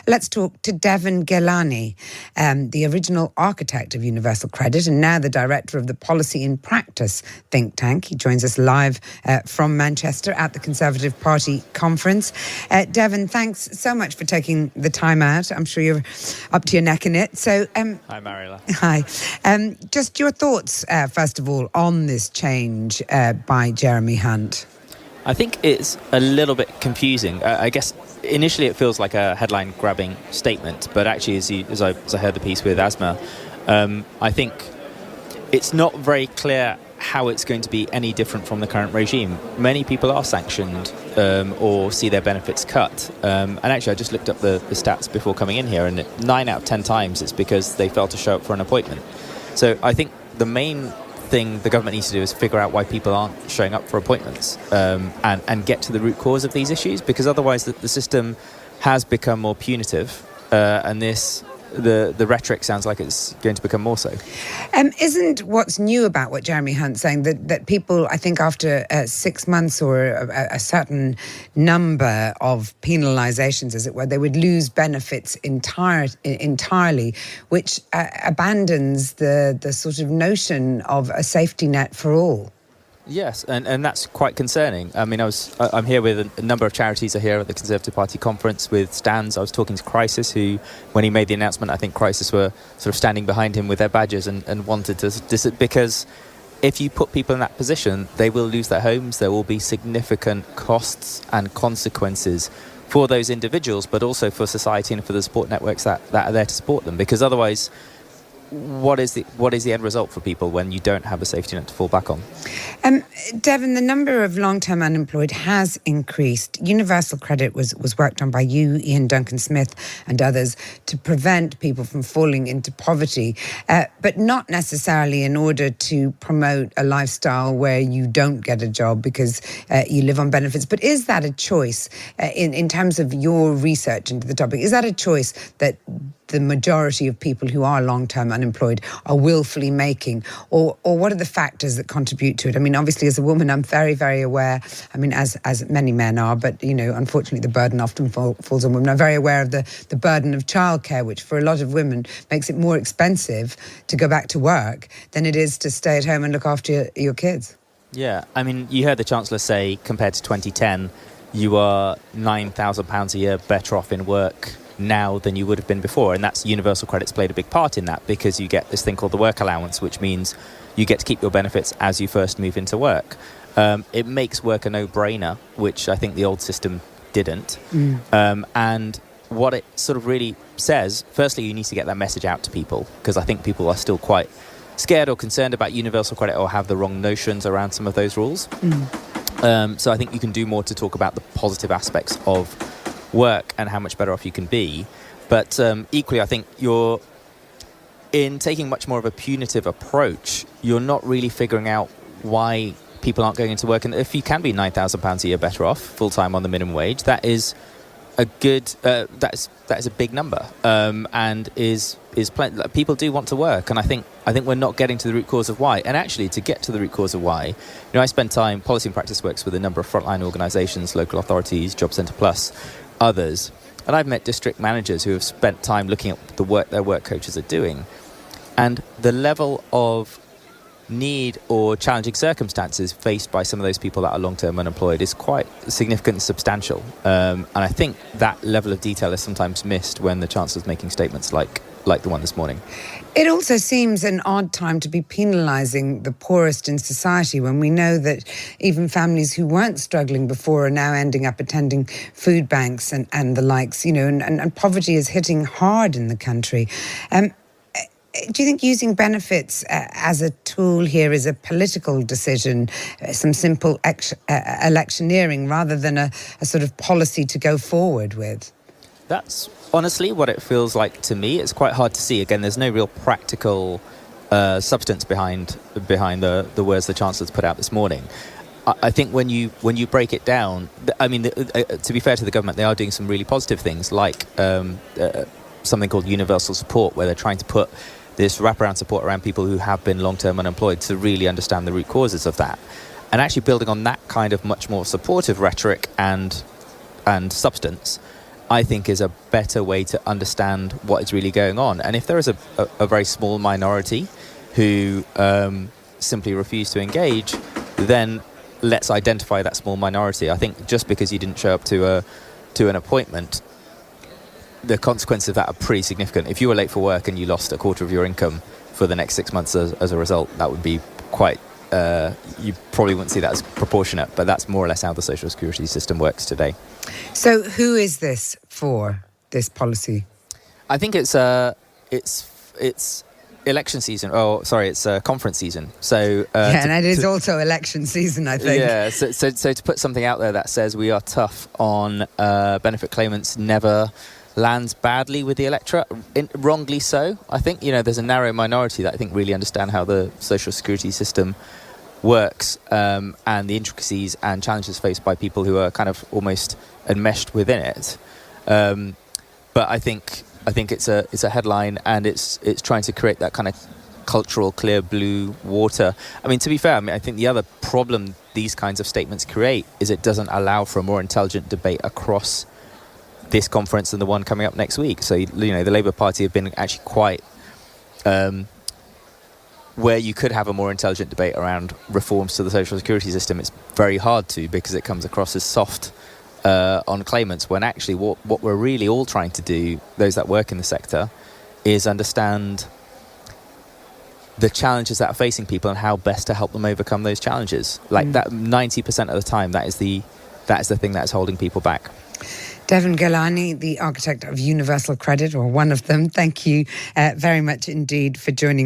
Let's talk to Devon Gilani, the original architect of Universal Credit and now the director of the Policy in Practice think tank. He joins us live from Manchester at the Conservative Party conference. Devon, thanks so much for taking the time out. I'm sure you're up to your neck in it. So, Hi, Mariela. Hi. Just your thoughts, first of all, on this change by Jeremy Hunt. I think it's a little bit confusing. I guess initially it feels like a headline-grabbing statement, but actually, as I heard the piece with Asma, I think it's not very clear how it's going to be any different from the current regime. Many people are sanctioned or see their benefits cut. And actually, I just looked up the stats before coming in here, and 9 out of 10 times it's because they failed to show up for an appointment. So I think the main thing the government needs to do is figure out why people aren't showing up for appointments and get to the root cause of these issues, because otherwise the system has become more punitive and the rhetoric sounds like it's going to become more so. Isn't what's new about what Jeremy Hunt's saying that people, I think after 6 months or a certain number of penalisations, as it were, they would lose benefits entirely, which abandons the sort of notion of a safety net for all? Yes, and that's quite concerning. I mean, I'm here with a number of charities are here at the Conservative Party conference with stands. I was talking to Crisis, who, when he made the announcement, I think Crisis were sort of standing behind him with their badges and wanted to, because if you put people in that position, they will lose their homes. There will be significant costs and consequences for those individuals, but also for society and for the support networks that are there to support them, because otherwise, what is the end result for people when you don't have a safety net to fall back on? Devon, the number of long-term unemployed has increased. Universal Credit was worked on by you, Ian Duncan-Smith and others to prevent people from falling into poverty, but not necessarily in order to promote a lifestyle where you don't get a job because you live on benefits. But is that a choice in terms of your research into the topic? Is that a choice that the majority of people who are long-term unemployed are willfully making, or what are the factors that contribute to it? I mean, obviously, as a woman, I'm very, very aware. I mean, as many men are, but you know, unfortunately, the burden often falls on women. I'm very aware of the burden of childcare, which for a lot of women makes it more expensive to go back to work than it is to stay at home and look after your kids. Yeah, I mean, you heard the Chancellor say, compared to 2010, you are £9,000 a year better off in work now than you would have been before, and that's Universal Credit's played a big part in that, because you get this thing called the work allowance, which means you get to keep your benefits as you first move into work. It makes work a no-brainer, which I think the old system didn't. And what it sort of really says, firstly, you need to get that message out to people, because I think people are still quite scared or concerned about Universal Credit or have the wrong notions around some of those rules. So I think you can do more to talk about the positive aspects of work and how much better off you can be. But equally, I think you're in taking much more of a punitive approach. You're not really figuring out why people aren't going into work. And if you can be £9,000 a year better off full-time on the minimum wage, that is a good that is a big number, and is plenty. People do want to work, and I think we're not getting to the root cause of why. And actually, to get to the root cause of why, I spend time. Policy and Practice works with a number of frontline organisations, local authorities, Job Centre Plus, others, and I've met district managers who have spent time looking at the work their work coaches are doing, and the level of need or challenging circumstances faced by some of those people that are long-term unemployed is quite significant and substantial. And I think that level of detail is sometimes missed when the Chancellor's making statements like the one this morning. It also seems an odd time to be penalising the poorest in society when we know that even families who weren't struggling before are now ending up attending food banks and the likes, and poverty is hitting hard in the country. Do you think using benefits as a tool here is a political decision, some simple electioneering rather than a sort of policy to go forward with? That's honestly what it feels like to me. It's quite hard to see. Again, there's no real practical substance behind the words the Chancellor's put out this morning. I think when you break it down, I mean, to be fair to the government, they are doing some really positive things, like something called universal support, where they're trying to put this wraparound support around people who have been long-term unemployed to really understand the root causes of that. And actually building on that kind of much more supportive rhetoric and substance, I think is a better way to understand what is really going on. And if there is a very small minority who simply refuse to engage, then let's identify that small minority. I think just because you didn't show up to an appointment, the consequences of that are pretty significant. If you were late for work and you lost a quarter of your income for the next 6 months as a result, that would be quite... you probably wouldn't see that as proportionate, but that's more or less how the social security system works today. So who is this for, this policy? I think it's election season. Oh, sorry, it's conference season. So and it is also election season, I think. Yeah. So to put something out there that says we are tough on benefit claimants never lands badly with the electorate. Wrongly so. I think there's a narrow minority that I think really understand how the social security system works and the intricacies and challenges faced by people who are kind of almost enmeshed within it. But I think it's a headline, and it's trying to create that kind of cultural clear blue water. I mean, to be fair, I think the other problem these kinds of statements create is it doesn't allow for a more intelligent debate across this conference and the one coming up next week. So the Labour Party have been actually quite where you could have a more intelligent debate around reforms to the social security system. It's very hard to, because it comes across as soft on claimants, when actually what we're really all trying to do, those that work in the sector, is understand the challenges that are facing people and how best to help them overcome those challenges. Like that 90% of the time, that is the thing that is holding people back. Devin Gilani, the architect of Universal Credit, or one of them, thank you very much indeed for joining me.